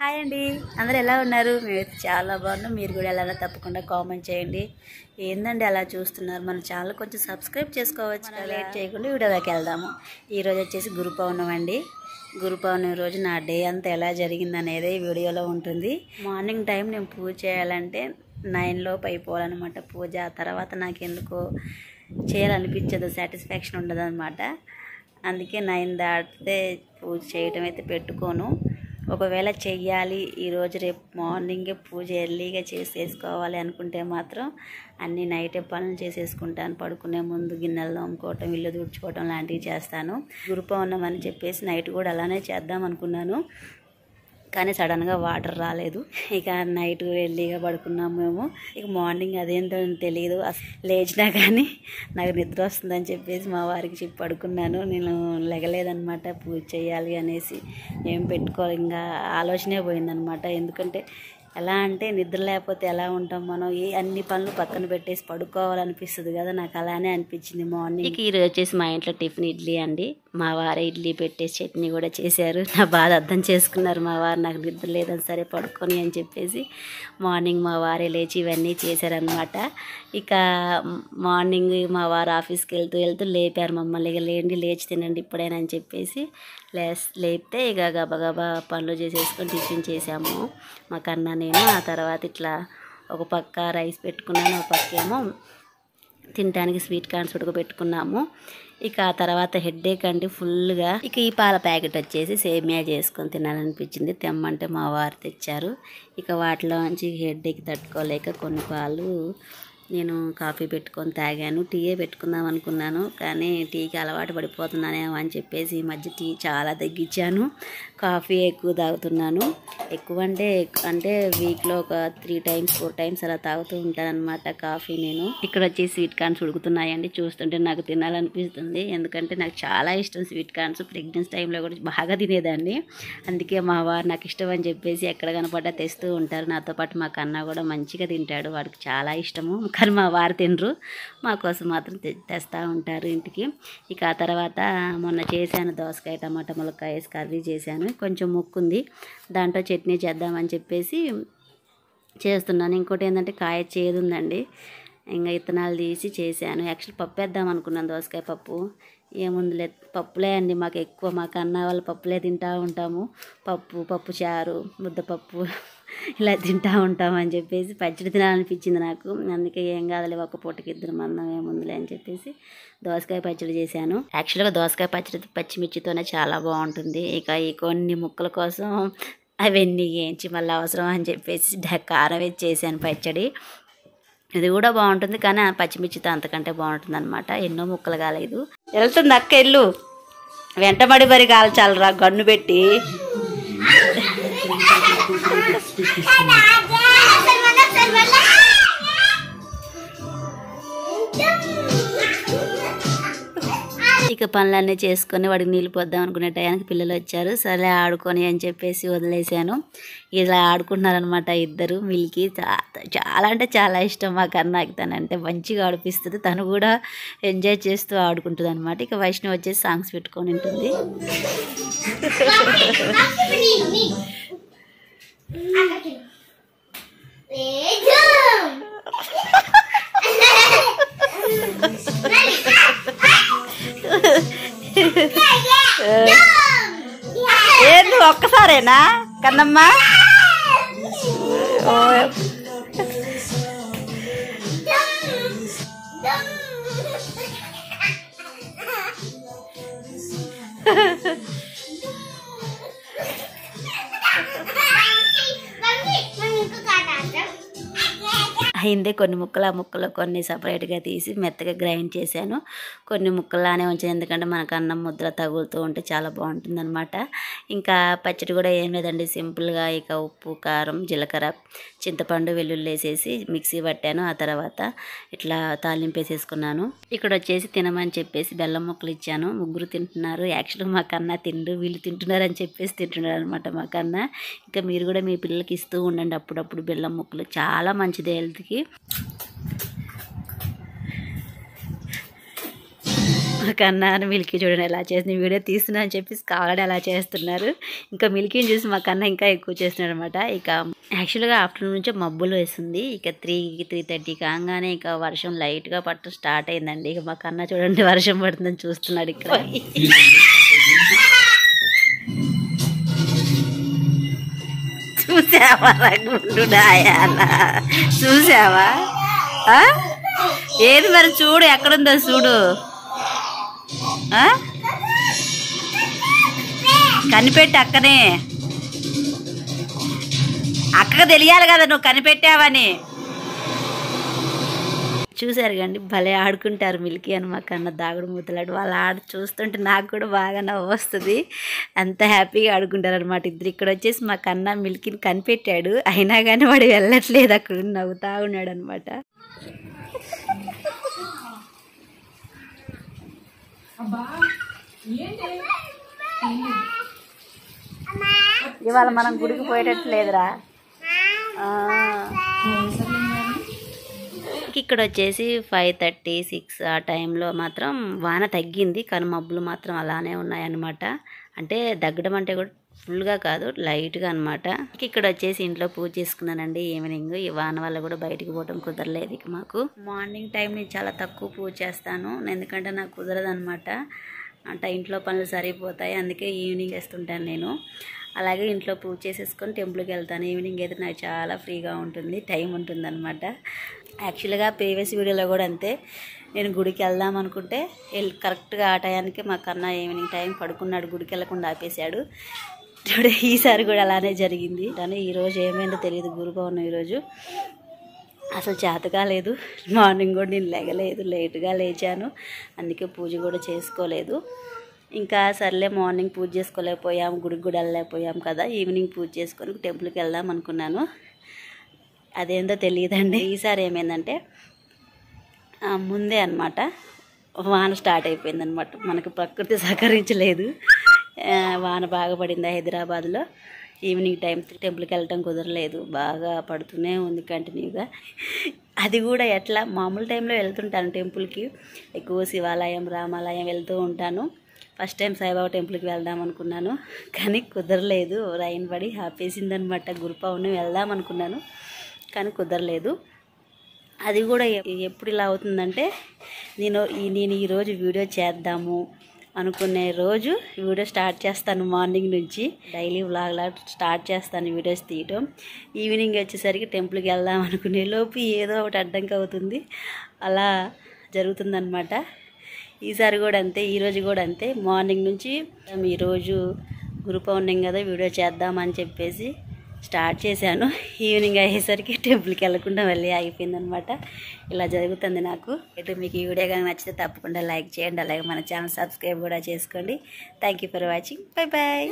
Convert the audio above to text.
Hi అండి, అందరు ఎలా ఉన్నారు? మీరు చాలా బాగున్నాం. మీరు కూడా ఎలా తప్పకుండా కామెంట్ చేయండి. ఏందండి అలా చూస్తున్నారు? మన ఛానల్ కొంచెం సబ్స్క్రైబ్ చేసుకోవచ్చు. లేట్ చేయకుండా వీడియోలోకి వెళ్దాము. ఈరోజు వచ్చేసి గురు పౌర్ణమి అండి. గురు పౌర్ణమి రోజు నా డే అంతా ఎలా జరిగింది అనేది ఈ వీడియోలో ఉంటుంది. మార్నింగ్ టైం నేను పూజ చేయాలంటే 9 లోపు అయిపోవాలన్నమాట పూజ. తర్వాత నాకు ఎందుకో చేయాలనిపించదు, సాటిస్ఫాక్షన్ ఉండదు అనమాట. అందుకే 9 దాటితే పూజ చేయటం అయితే పెట్టుకోను. ఒకవేళ చెయ్యాలి ఈరోజు రేపు మార్నింగే పూజ ఎర్లీగా చేసేసుకోవాలి అనుకుంటే మాత్రం అన్నీ నైటే పనులు చేసేసుకుంటాను. పడుకునే ముందు గిన్నెలు తోముకోవటం, ఇల్లు తుడుచుకోవటం లాంటివి చేస్తాను. గురు పౌర్ణమి అని చెప్పేసి నైట్ కూడా అలానే చేద్దాం అనుకున్నాను, కానీ సడన్గా వాటర్ రాలేదు. ఇక నైట్ ఎర్లీగా పడుకున్నాము మేము. ఇక మార్నింగ్ అదేంటో తెలియదు, లేచినా కానీ నాకు నిద్ర వస్తుందని చెప్పేసి మా వారికి చెప్పి పడుకున్నాను. నేను లెగలేదనమాట పూజ చేయాలి అనేసి. ఏం పెట్టుకోవాలి, ఇంకా ఆలోచనే పోయిందనమాట. ఎందుకంటే ఎలా అంటే నిద్ర లేకపోతే ఎలా ఉంటాం మనం, అన్ని పనులు పక్కన పెట్టేసి పడుకోవాలనిపిస్తుంది కదా. నాకు అలానే అనిపించింది మార్నింగ్. ఇక ఈరోజు వచ్చేసి మా ఇంట్లో టిఫిన్ ఇడ్లీ అండి. మా వారే ఇడ్లీ పెట్టేసి చట్నీ కూడా చేశారు. నా బాధ అర్థం చేసుకున్నారు మా వారు. నాకు నిద్ర లేదని సరే పడుకొని అని చెప్పేసి మార్నింగ్ మా వారే లేచి ఇవన్నీ చేశారనమాట. ఇక మార్నింగ్ మా వారు ఆఫీస్కి వెళ్తూ లేపారు మమ్మల్ని. ఇక లేచి తినండి ఇప్పుడైనా అని చెప్పేసి లేపితే ఇక గబగబా పనులు చేసేసుకొని టిఫిన్ చేసాము మా కన్నా నేను. ఆ తర్వాత ఇట్లా ఒక పక్క రైస్ పెట్టుకున్నాను, ఒక పక్క ఏమో తినడానికి స్వీట్ కార్న్స్ ఉడకబెట్టుకున్నాము. ఇక ఆ తర్వాత హెడ్ఏక్ అంటే ఫుల్గా. ఇక ఈ పాల ప్యాకెట్ వచ్చేసి సేమియా చేసుకొని తినాలనిపించింది, తెమ్మంటే మా వారు తెచ్చారు. ఇక వాటిలోంచి హెడ్ఏక్ తట్టుకోలేక కొన్ని పాలు నేను కాఫీ పెట్టుకొని తాగాను. టీయే పెట్టుకుందాం అనుకున్నాను, కానీ టీకి అలవాటు పడిపోతున్నానేమో అని చెప్పేసి ఈ మధ్య టీ చాలా తగ్గించాను. కాఫీ ఎక్కువ తాగుతున్నాను. ఎక్కువ అంటే వీక్లో ఒక 3 times 4 times అలా తాగుతూ ఉంటానన్నమాట కాఫీ నేను. ఇక్కడ వచ్చి స్వీట్ కార్న్స్ ఉడుకుతున్నాయండి. చూస్తుంటే నాకు తినాలనిపిస్తుంది, ఎందుకంటే నాకు చాలా ఇష్టం స్వీట్ కార్న్స్. ప్రెగ్నెన్సీ టైంలో కూడా బాగా తినేదాన్ని. అందుకే మా వారు నాకు ఇష్టం అని చెప్పేసి ఎక్కడ కనపడ్డా తెస్తూ ఉంటారు. నాతో పాటు మా కన్నా కూడా మంచిగా తింటాడు, వాడికి చాలా ఇష్టము. కానీ మా వారు తినరు, మా కోసం మాత్రం తెస్తూ ఉంటారు ఇంటికి. ఇక ఆ తర్వాత మొన్న చేశాను దోసకాయ టమాటా ములక్కాయ వేసి కర్రీ చేశాను. కొంచెం ముక్కుంది, దాంట్లో చట్నీ చేద్దామని చెప్పేసి చేస్తున్నాను. ఇంకోటి ఏంటంటే కాయ చేదు ఉందండి, ఇంకా విత్తనాలు తీసి చేశాను. యాక్చువల్ పప్పు వేద్దాం అనుకున్నాను, దోసకాయ పప్పు. ఏముందిలే పప్పులే అండి మాకు ఎక్కువ. మా కన్నా వాళ్ళు పప్పులే తింటూ ఉంటాము. పప్పు చారు, ముద్దపప్పు ఇలా తింటూ ఉంటామని చెప్పేసి పచ్చడి తినాలనిపించింది నాకు. అందుకే ఏం కాదులే ఒక పూటకి 2 మందం ఏముందిలే అని చెప్పేసి దోసకాయ పచ్చడి చేశాను. యాక్చువల్గా దోసకాయ పచ్చడి పచ్చిమిర్చితోనే చాలా బాగుంటుంది. ఇక ఈ కొన్ని ముక్కల కోసం అవన్నీ వేయించి మళ్ళీ అవసరం అని చెప్పేసి కారం వేసి చేశాను పచ్చడి. ఇది కూడా బాగుంటుంది, కానీ ఆ పచ్చిమిర్చితో అంతకంటే బాగుంటుంది అనమాట. ఎన్నో ముక్కలు కాలేదు. వెళ్తుంది అక్క, ఎల్లు వెంటబడి మరి కాల్చాలరా గన్ను పెట్టి. ఇక పనులన్నీ చేసుకొని వాడికి నీళ్ళు పోద్దాం అనుకునే టయానికి పిల్లలు వచ్చారు. సరే ఆడుకొని అని చెప్పేసి వదిలేసాను. ఇలా ఆడుకుంటున్నారనమాట ఇద్దరు. మిల్కి చాలా అంటే చాలా ఇష్టం మా కన్నాకి, తనంటే మంచిగా ఆడిపిస్తుంది. తను కూడా ఎంజాయ్ చేస్తూ ఆడుకుంటుంది అనమాట. ఇక వైష్ణవి వచ్చేసి సాంగ్స్ పెట్టుకొని ఉంటుంది. ఏంది ఒక్కసారేనా కన్నమ్మా? అయిందే. కొన్ని ముక్కలు ఆ ముక్కలు కొన్ని సపరేట్గా తీసి మెత్తగా గ్రైండ్ చేశాను. కొన్ని ముక్కలానే ఉంచాను, ఎందుకంటే మనకు అన్నం ముద్ర తగులుతూ ఉంటే చాలా బాగుంటుంది అనమాట. ఇంకా పచ్చడి కూడా ఏం లేదండి, సింపుల్గా. ఇక ఉప్పు, కారం, జీలకర్ర, చింతపండు, వెల్లుల్లి వేసేసి మిక్సీ పట్టాను. ఆ తర్వాత ఇట్లా తాలింపు వేసేసుకున్నాను. ఇక్కడ వచ్చేసి తినమని చెప్పేసి బెల్లం ముక్కలు ఇచ్చాను. ముగ్గురు తింటున్నారు. యాక్చువల్గా మా కన్నా తిండు, వీళ్ళు తింటున్నారు అని చెప్పేసి తింటున్నారు అనమాట మా కన్నా. ఇంకా మీరు కూడా మీ పిల్లలకి ఇస్తూ ఉండండి అప్పుడప్పుడు బెల్లం ముక్కలు, చాలా మంచిది హెల్త్కి. మా కన్నా మిల్కీ చూడండి ఎలా చేస్తుంది, వీడియో తీస్తున్నా అని చెప్పేసి కావాలని అలా చేస్తున్నారు. ఇంకా మిల్కీని చూసి మా కన్నా ఇంకా ఎక్కువ చేస్తున్నాడు అనమాట. ఇక యాక్చువల్గా ఆఫ్టర్నూన్ నుంచే మబ్బులు వేస్తుంది. ఇక 3:30 కాగానే ఇక వర్షం లైట్గా పట్టడం స్టార్ట్ అయిందండి. ఇక మా కన్నా చూడండి వర్షం పడుతుందని చూస్తున్నాడు ఇక్కడ. చూసావా గుండు నాయాలా, చూసావా? ఏది మరి చూడు, ఎక్కడుందో చూడు. కనిపెట్టి అక్కనే, అక్కకు తెలియాలి కదా నువ్వు కనిపెట్టావని. చూసారు కండి భలే ఆడుకుంటారు మిల్కీ అని మా కన్నా దాగుడు మూతలాడు. వాళ్ళు చూస్తుంటే నాకు కూడా బాగా నవ్వు వస్తుంది. అంత హ్యాపీగా ఆడుకుంటారు అనమాట ఇద్దరు. ఇక్కడ వచ్చేసి మా కన్నా మిల్కీని కనిపెట్టాడు, అయినా కానీ వాడు వెళ్ళట్లేదు, అక్కడ నవ్వుతా ఉన్నాడు అనమాట. ఇవాళ మనం గుడికి పోయేటట్లేదురా. ఇక్కడ వచ్చేసి 5:30-6 ఆ టైంలో మాత్రం వాన తగ్గింది, కానీ మబ్బులు మాత్రం అలానే ఉన్నాయన్నమాట. అంటే దగ్గడం అంటే కూడా ఫుల్గా కాదు, లైట్గా అనమాట. ఇక్కడ వచ్చేసి ఇంట్లో పూజ చేసుకున్నానండి ఈవినింగ్. ఈ వాన వల్ల కూడా బయటికి పోవడం కుదరలేదు. ఇక మాకు మార్నింగ్ టైం నేను చాలా తక్కువ పూజ చేస్తాను, ఎందుకంటే నాకు కుదరదు అనమాట. అంటే ఇంట్లో పనులు సరిపోతాయి, అందుకే ఈవినింగ్ చేస్తుంటాను నేను. అలాగే ఇంట్లో పూజ చేసేసుకొని టెంపుల్కి వెళ్తాను. ఈవినింగ్ అయితే నాకు చాలా ఫ్రీగా ఉంటుంది, టైం ఉంటుంది అనమాట. యాక్చువల్గా ప్రీవియస్ వీడియోలో కూడా అంతే, నేను గుడికి వెళ్దాం అనుకుంటే కరెక్ట్గా ఆ టయానికి మా కన్నా ఈవినింగ్ టైం పడుకున్నాడు, గుడికి వెళ్ళకుండా ఆపేశాడు. ఈసారి కూడా అలానే జరిగింది. కానీ ఈరోజు ఏమైందో తెలియదు, గురు పౌర్ణమి ఈరోజు అసలు చేత కాలేదు. మార్నింగ్ కూడా నేను లేగలేదు, లేటుగా లేచాను, అందుకే పూజ కూడా చేసుకోలేదు. ఇంకా సర్లే మార్నింగ్ పూజ చేసుకోలేకపోయాం, గుడికి కూడా వెళ్ళలేకపోయాం కదా, ఈవినింగ్ పూజ చేసుకొని టెంపుల్కి వెళ్దాం అనుకున్నాను. అదేందో తెలియదండి. ఈసారి ఏమైందంటే ముందే అనమాట వాన స్టార్ట్ అయిపోయిందనమాట. మనకు ప్రకృతి సహకరించలేదు, వాన బాగా పడింది హైదరాబాద్లో. ఈవినింగ్ టైం టెంపుల్కి వెళ్ళటం కుదరలేదు, బాగా పడుతూనే ఉంది కంటిన్యూగా. అది కూడా ఎట్లా మామూలు టైంలో వెళ్తుంటాను టెంపుల్కి, ఎక్కువ శివాలయం రామాలయం వెళ్తూ ఉంటాను. ఫస్ట్ టైం సాయిబాబా టెంపుల్కి వెళ్దాం అనుకున్నాను, కానీ కుదరలేదు, రైన్ పడి ఆపేసిందనమాట. గురు పౌర్ణమి వెళ్దాం అనుకున్నాను కానీ కుదరలేదు. అది కూడా ఎప్పుడు ఇలా అవుతుందంటే, నేను ఈరోజు వీడియో చేద్దాము అనుకునే రోజు వీడియో స్టార్ట్ చేస్తాను. మార్నింగ్ నుంచి డైలీ వ్లాగ్లా స్టార్ట్ చేస్తాను వీడియోస్ తీయటం. ఈవినింగ్ వచ్చేసరికి టెంపుల్కి వెళ్దాం అనుకునే లోపు ఏదో ఒకటి అడ్డంకి అవుతుంది, అలా జరుగుతుందన్నమాట. ఈసారి కూడా అంతే, ఈరోజు కూడా అంతే. మార్నింగ్ నుంచి ఈరోజు గురు పౌర్ణమి కదా వీడియో చేద్దామని చెప్పేసి స్టార్ట్ చేశాను. ఈవినింగ్ అయ్యేసరికి టెంపుల్కి వెళ్ళకుండా వెళ్ళి ఆగిపోయిందనమాట. ఇలా జరుగుతుంది నాకు. అయితే మీకు ఈ వీడియో కానీ నచ్చితే తప్పకుండా లైక్ చేయండి, అలాగే మన ఛానల్ సబ్స్క్రైబ్ కూడా చేసుకోండి. Thank you for watching. Bye bye.